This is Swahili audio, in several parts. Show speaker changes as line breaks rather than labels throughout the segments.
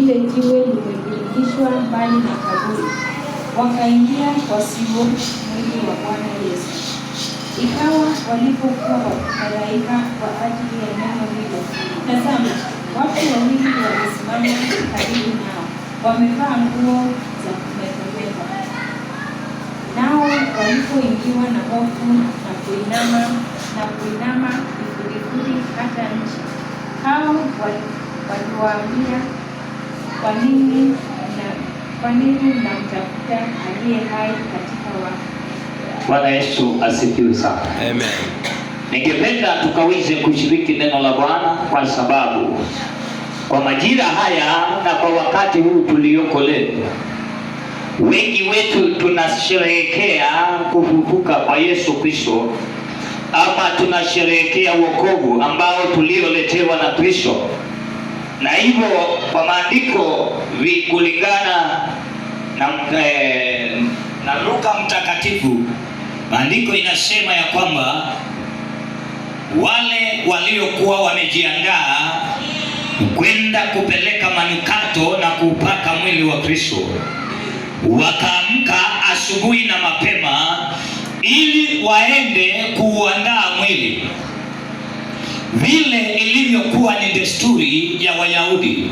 lile jiwe limeviringishwa mbali na kaburi, wakaingia wasiuone mwili wa Bwana Yesu. Ikawa walipokuwa wakifadhaika kwa ajili ya neno hilo, tazama, watu wawili wamesimama karibu nao, wamevaa nguo za kumetameta. Nao walipoingiwa na hofu na kuinama kifudifudi hata nchi, hao waliwaambia, kwa nini mnamtafuta aliye hai katika wafu?
Bwana Yesu asifiwe sana.
Amen.
Ningependa tukaweze kushiriki neno la Bwana kwa sababu kwa majira haya na kwa wakati huu tulioko leo, wengi wetu tunasherehekea kufufuka kwa Yesu Kristo, ama tunasherehekea wokovu ambao tulioletewa na Kristo. Na hivyo kwa maandiko kulingana na Luka mtakatifu, maandiko inasema ya kwamba wale waliokuwa wamejiandaa kwenda kupeleka manukato na kupaka mwili wa Kristo wakaamka asubuhi na mapema ili waende kuuandaa mwili, vile ilivyokuwa ni desturi ya Wayahudi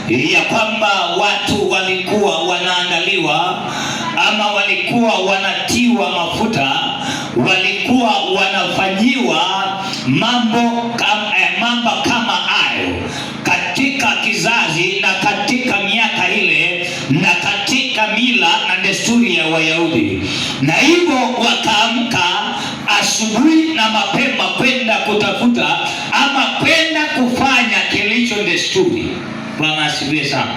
ya kwamba watu walikuwa wanaandaliwa ama walikuwa wanatiwa mafuta, walikuwa wanafanyiwa mambo kama hayo katika kizazi na katika miaka ile na katika mila na desturi ya Wayahudi. Na hivyo wakaamka asubuhi na mapema kwenda kutafuta ama kwenda kufanya kilicho desturi. Bwana asifiwe sana.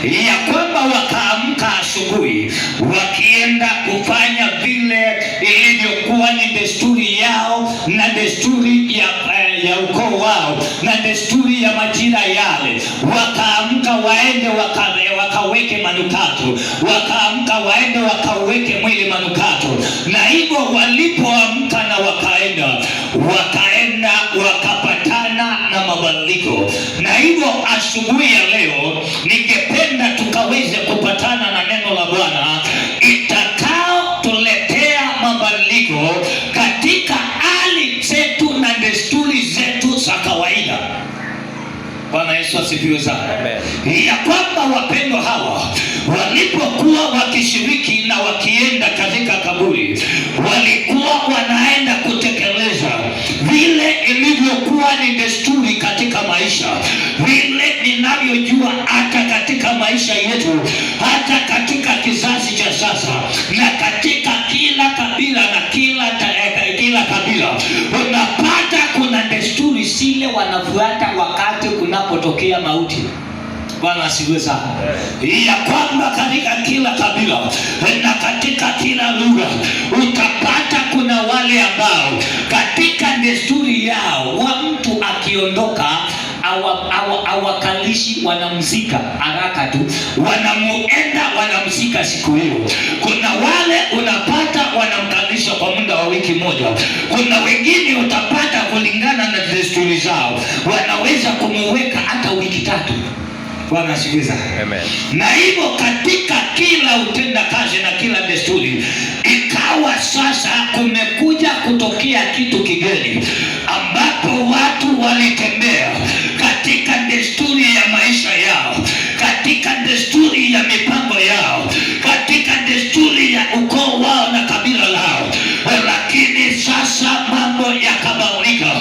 Ya kwamba wakaamka asubuhi wakienda kufanya vile ilivyokuwa ni desturi yao na desturi ya ukoo wao na desturi ya majira yale. Wakaamka waende wakaweke manukato, wakaamka waende wakaweke mwili manukato. Na hivyo walipoamka na wakaenda wakapatana na mabadiliko. Na hivyo asubuhi ya leo ningependa tukaweze kupatana na neno la Bwana itakao tuletea mabadiliko katika hali zetu na desturi zetu za kawaida. Bwana Yesu asifiwe sana. Amen. Ya kwamba wapendwa hawa walipokuwa wakishiriki na wakienda katika kaburi, walikuwa wanaenda kutekeleza vile ilivyokuwa ni desturi katika maisha, vile ninavyojua hata katika maisha yetu, hata katika kizazi cha sasa na katika kila kabila na kila kabila unapata kuna desturi zile wanafuata wakati kunapotokea mauti. Bwana asifiwe sana. Ya kwamba katika kila kabila na katika kila lugha utapata kuna wale ambao katika desturi yao wa mtu akiondoka awakalishi wanamzika haraka tu, wanamzika siku hiyo. Kuna wale unapata wanamkalisha kwa muda wa wiki moja. Kuna wengine utapata kulingana na desturi zao wanaweza kumuweka hata wiki 3. Bwana asifiwe sana. Amen. Na hivyo katika kila utenda kazi na kila desturi ikawa sasa kumekuja kutokea kitu kigeni ambapo watu walitembea katika desturi ya maisha yao, katika desturi ya mipango yao, katika desturi ya ukoo wao na kabila lao. Lakini sasa mambo yakabadilika,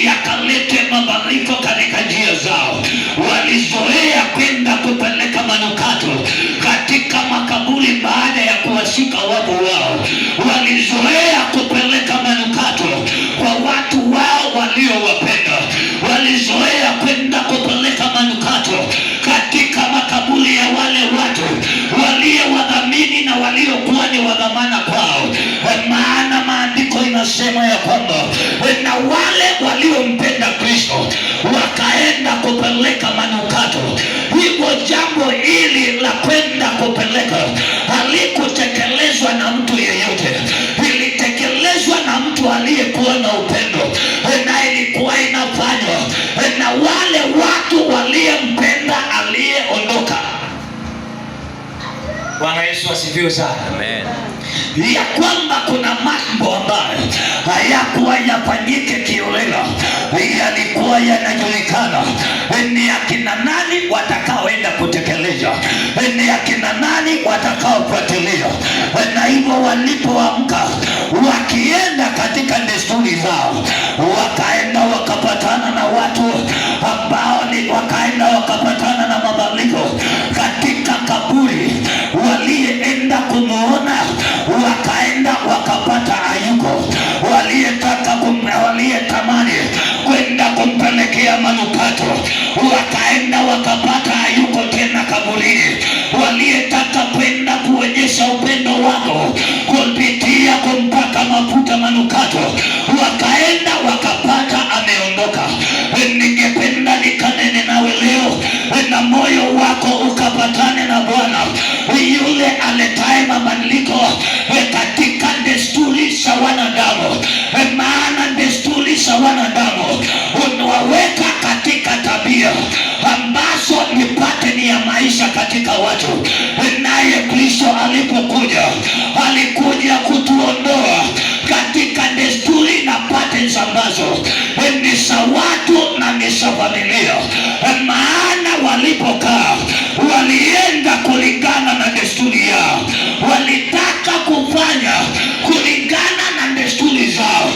yakalete mabadiliko katika njia zao. Walizoea kwenda kupeleka manukato katika makaburi baada ya kuwashika wafu wao. Walizoea kupeleka manukato kwa watu wao waliowapenda. Walizoea kwenda kupeleka manukato katika makaburi ya wale watu waliowadhamini na waliokuwa ni wadhamana kwao. Maana maandiko inasema ya kwamba na wale waliompenda Kristo wakaenda kupeleka manukato. Hivyo jambo hili la kwenda kupeleka halikutekelezwa na mtu yeyote, ilitekelezwa na mtu aliyekuwa na upendo, na ilikuwa inafanywa na wale watu waliyempenda aliyeondoka. Bwana Yesu asifiwe sana.
Amen.
Ya kwamba kuna mambo ambayo hayakuwa yafanyike kiolela, yalikuwa yanajulikana ni akina nani watakaoenda kutekeleza, ni akina nani watakaofuatilia. Na hivyo walipoamka wakienda katika desturi zao, wakaenda wakapatana na watu ambao ni wakaenda wakapatana na mabadiliko katika kaburi. Walienda kumuona wakaenda wakapata hayuko. Waliyetamani kwenda kumpelekea manukato wakaenda wakapata hayuko tena kaburini. Waliyetaka kwenda kuonyesha upendo wako kupitia kumpaka mafuta manukato wakaenda wakapata ameondoka. Ningependa nikanene nawe leo na moyo wako ukapatane na Bwana yule aletaye mabadiliko katika desturi za wanadamu. Maana desturi za wanadamu unaweka katika tabia ambazo ni pattern ya maisha katika watu. Naye Kristo alipokuja alikuja kutuondoa katika desturi na patterns ambazo ni za watu na ni za familia. Maana walipokaa walienda kulingana na desturi yao, walitaka kufanya kulingana na desturi zao,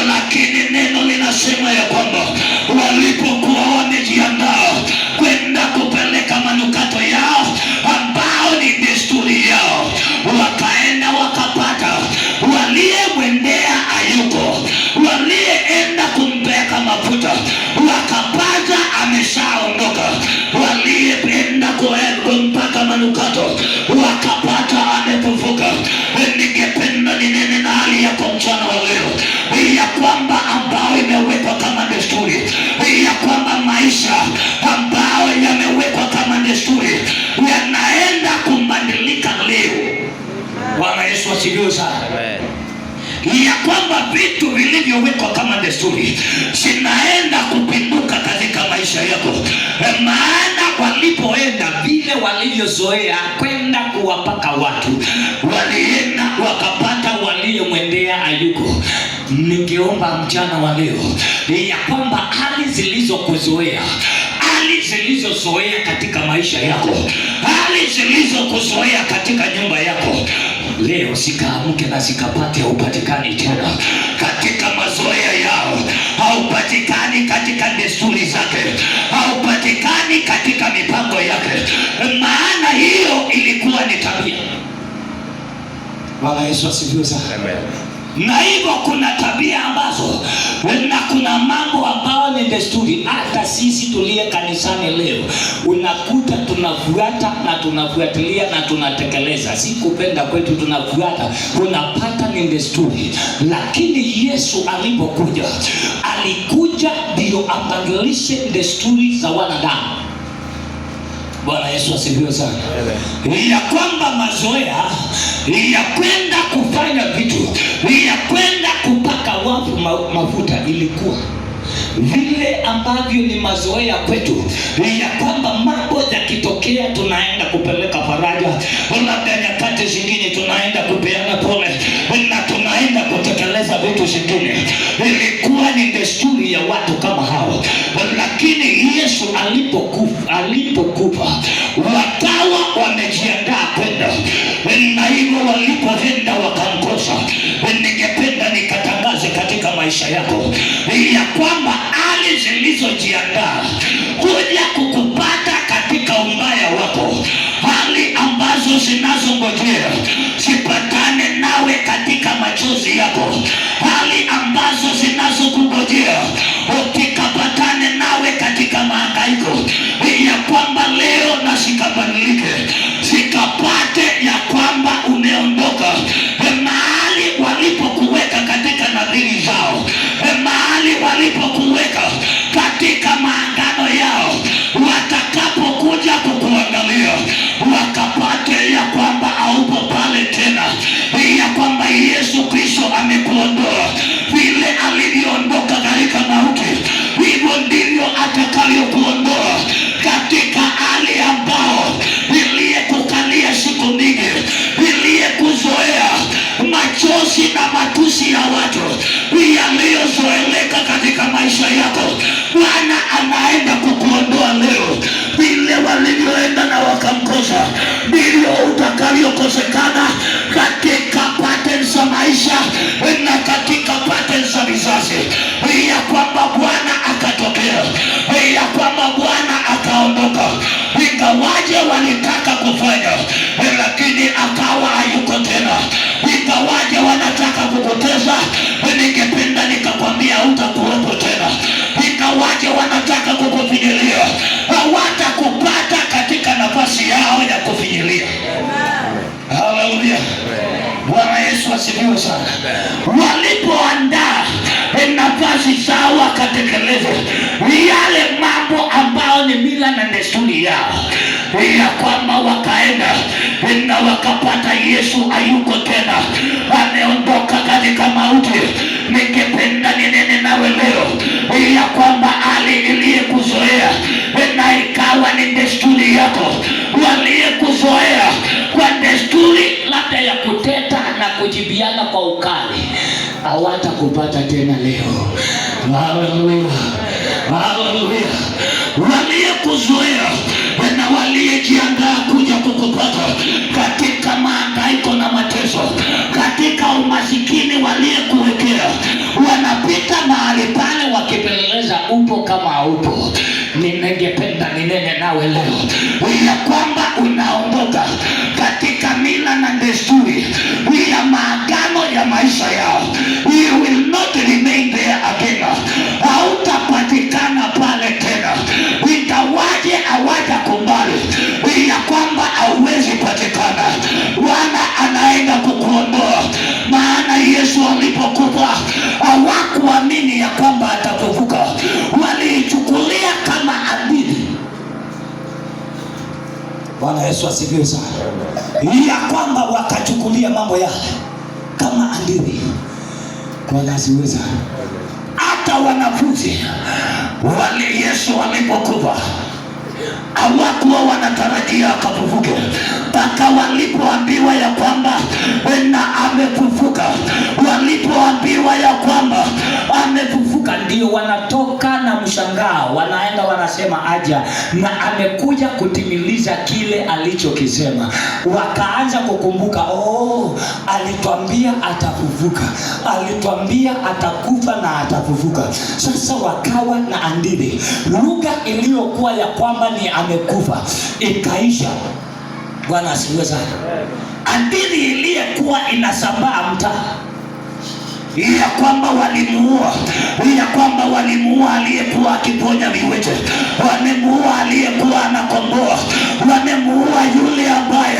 lakini neno linasema ya kwamba walipokuwa wamejiandaa kwenda kupeleka manukato yao ambao ni desturi yao, wakaenda wakapata waliyemwendea hayuko. Waliyeenda kumpeka mafuta wakapata ameshaondoka. Waliyeenda kumpaka manukato wakapata amefufuka. Ningependa ninene na hali yako mchana wa leo ya kwamba ambao imewekwa kama desturi, ya kwamba maisha ambao yamewekwa kama desturi yanaenda kubadilika leo. Bwana Yesu asifiwe sana.
Amen.
Ya kwamba vitu vilivyowekwa kama desturi zinaenda kupinduka katika maisha yako. Maana walipoenda vile walivyozoea kwenda kuwapaka watu, walienda wakapata waliyemwendea hayuko. Ningeomba mchana wa leo ya kwamba hali zilizokuzoea, hali zilizozoea katika maisha yako, hali zilizokuzoea katika nyumba yako, leo sikaamke na sikapate upatikani tena katika mazoea yao. Haupatikani katika desturi zake, haupatikani katika mipango yake, maana hiyo ilikuwa ni tabia. Bwana Yesu asifiwe sana.
Amen.
Na hivyo kuna tabia ambazo na kuna mambo ambayo ni desturi. Hata sisi tulie kanisani leo unakuta tunafuata na tunafuatilia na tunatekeleza. Si kupenda kwetu, tunafuata, unapata ni desturi. Lakini Yesu alipokuja, alikuja ndio abadilishe desturi za wanadamu. Bwana Yesu asifiwe sana. Ya kwamba mazoea ya kwenda kufanya vitu, ya kwenda kupaka wafu mafuta ilikuwa vile ambavyo ni mazoea kwetu, ya kwamba mambo yakitokea tunaenda kupeleka faraja, labda nyakati zingine tunaenda kupeana pole na tunaenda kutekeleza vitu zingine. Ilikuwa ni desturi ya watu kama hao. Lakini Yesu alipokufa wakawa wamejiandaa kwenda, na hivyo walipoenda wakamkosa. Ningependa nikatangaze katika maisha yako ya kwamba hali zilizojiandaa kuja kukupata katika umbaya wako, hali ambazo zinazongojea zipatane nawe katika machozi yako, hali ambazo zinazokungojea ukikapatane nawe katika mahangaiko, ya kwamba leo na zikabadilike, zikapate ya kwamba umeondoka mahali walipokuweka katika nadhiri zao, mahali walipokuweka katika maangano yao. Watakapokuja kukuangalia wakapate ya kwamba haupo pale tena, ya kwamba Yesu Kristo amekuondoa. Vile alivyoondoka katika mauti, hivyo ndivyo atakavyokuondoa katika hali ambao iliyekukalia siku nyingi. yaliyozoeleka katika maisha yako, Bwana anaenda kukuondoa leo. Vile walivyoenda na wakamkosa, ndivyo utakavyokosekana katika patterns za maisha na katika patterns za vizazi. Ya kwamba Bwana akatokea, ya kwamba Bwana akaondoka, ingawaje walitaka kufanya, lakini akawa hayuko tena. Ingawaje wanataka kukutesa, ningependa nikakwambia hutakuwepo tena. Ingawaje wanataka kukufinyilia, hawatakupata katika nafasi yao ya kufinyilia. Haleluya. Bwana Yesu asifiwe sana. Walipoandaa nafasi zao wakatekeleza yale mambo ambayo ni mila na desturi yao, ya kwamba wakaenda na wakapata Yesu hayuko tena, ameondoka katika mauti. Ningependa ninene nawe leo ya kwamba hali iliyekuzoea na ikawa ni desturi yako, waliyekuzoea kwa desturi labda ya kuteta na kujibiana kwa ukali, hawatakupata tena leo. Haleluya. Haleluya. Waliyekuzoea na waliyejiandaa kuja kukupata katika mahangaiko na mateso, katika umasikini waliyekuwekea, wanapita mahali pale wakipeleleza upo kama haupo. Ningependa ninene nawe leo ya kwamba unaondoka katika mila na desturi ya maagano ya maisha yao. You will not remain there again. Hautapatikana pale tena. Ingawaje hawajakubali ya kwamba hauwezi patikana, Bwana anaenda kukuondoa. Maana Yesu alipokufa hawakuamini ya kwamba atafufuka, waliichukulia kama hadithi. Bwana Yesu asifiwe sana. Ya kwamba wakachukulia mambo yale kama hadithi. Bwana asifiwe sana. Hata wanafunzi wale Yesu walipokufa hawakuwa wanatarajia akafufuke, mpaka walipoambiwa ya kwamba na amefufuka. Walipoambiwa ya kwamba amefufuka, ndio wanatoka na mshangao, wanaenda wanasema aja na amekuja kutimiliza kile alichokisema. Wakaanza kukumbuka, alituambia atafufuka, alituambia atakufa na atafufuka. Sasa wakawa na hadithi, lugha iliyokuwa ya kwamba ni amekufa ikaisha. Bwana asifiwe sana. Hadithi iliyekuwa inasambaa mtaa ya kwamba walimuua, ya kwamba walimuua aliyekuwa akiponya viwete, wamemuua aliyekuwa anakomboa, wamemuua yule ambaye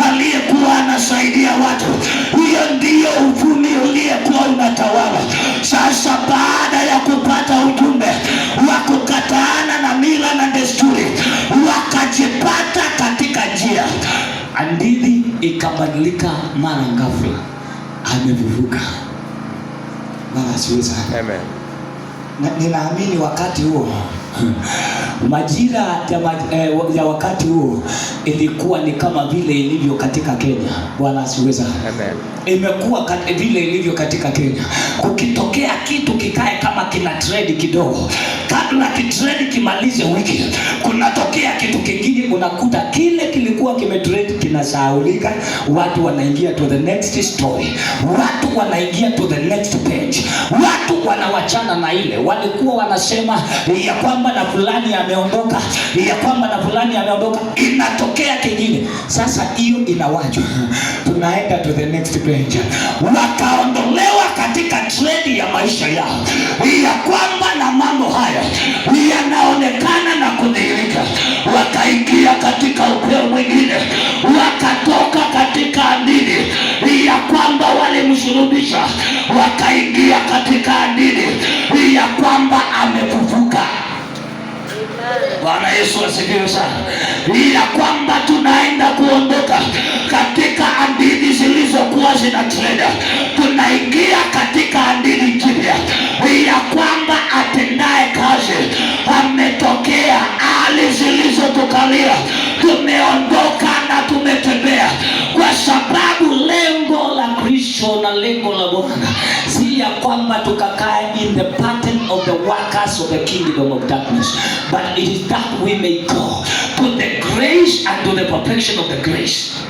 aliyekuwa anasaidia watu. Hiyo ndiyo uvumi uliyekuwa unatawala. Sasa baada ya kupata ujumbe wa kukataana na mila na desturi, wakajipata katika njia. Hadithi ikabadilika mara ghafla, amefufuka. Bwana asifiwe sana. Amen. Ninaamini wakati huo majira ya wakati huo ilikuwa ni kama vile ilivyo katika Kenya. Bwana asifiwe sana. Amen. Imekuwa vile ilivyo katika Kenya. Kukitokea kitu kikae kama kina trend kidogo, kabla kitrend kimalize wiki, kunatokea kitu kingine, unakuta kile kilikuwa kimetrend kinasahaulika, watu wanaingia to the next story, watu wanaingia to the next page, watu wanawachana na ile walikuwa wanasema ya kwamba na fulani ameondoka, ya kwamba na fulani ameondoka, inatokea kingine. Sasa hiyo inawachwa, tunaenda to the next page. Wakaondolewa katika trend ya maisha yao, ya kwamba na mambo haya yanaonekana na kudhihirika. Wakaingia katika upeo mwingine, wakatoka katika hadithi ya kwamba walimsulubisha, wakaingia katika hadithi ya kwamba amefufuka. Bwana Yesu asifiwe sana. Ya kwamba tunaenda kuondoka katika hadithi zilizokuwa zina trend, tunaingia katika hadithi mpya ya kwamba atendaye kazi ametokea. Hali zilizotukalia tumeondoka na tumetembea, kwa sababu lengo la Kristo na lengo la Bwana si ya kwa
kwamba tukakae in the pattern of the workers of the kingdom of darkness, but it is that we may go to the grace and to the perfection of the grace.